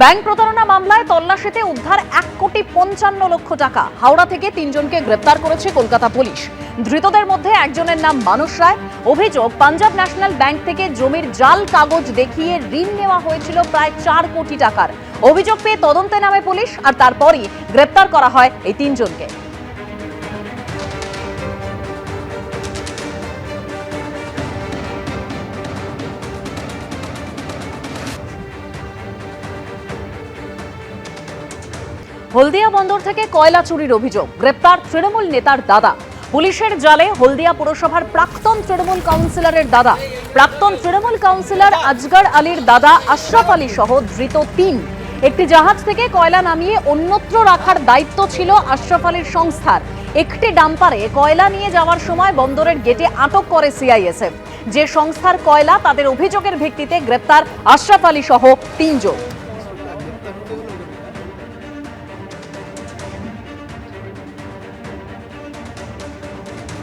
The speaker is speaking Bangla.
ব্যাংক প্রতারণা মামলায় তল্লাশিতে উদ্ধার 1,55,00,000 টাকা। হাওড়া থেকে 3 জনকে গ্রেপ্তার করেছে কলকাতা পুলিশ। ধৃতদের মধ্যে একজনের নাম মানস রায়। অভিযোগ, পাঞ্জাব ন্যাশনাল ব্যাংক থেকে জমির জাল কাগজ দেখিয়ে ঋণ নেওয়া হয়েছিল প্রায় 4 কোটি টাকার। অভিযোগ পেয়ে তদন্তে নামে পুলিশ, আর তারপরই গ্রেপ্তার করা হয় এই 3 জনকে। হলদিয়া বন্দর থেকে কয়লা চুরির অভিযোগ, গ্রেপ্তার তৃণমূল নেতার দাদা। পুলিশের জালে হলদিয়া পুরসভার প্রাক্তন তৃণমূল কাউন্সিলরের দাদা। প্রাক্তন তৃণমূল কাউন্সিলর আজগর আলীর দাদা আশরাফ আলী সহ ধৃত 3। একটি জাহাজ থেকে কয়লা নামিয়ে অন্যত্র রাখার দায়িত্ব ছিল আশরাফ আলীর সংস্থার। একটি ডাম্পারে কয়লা নিয়ে যাওয়ার সময় বন্দরের গেটে আটক করে সিআইএসএফ। যে সংস্থার কয়লা, তাদের অভিযোগের ভিত্তিতে গ্রেপ্তার আশরাফ আলী সহ 3 জন।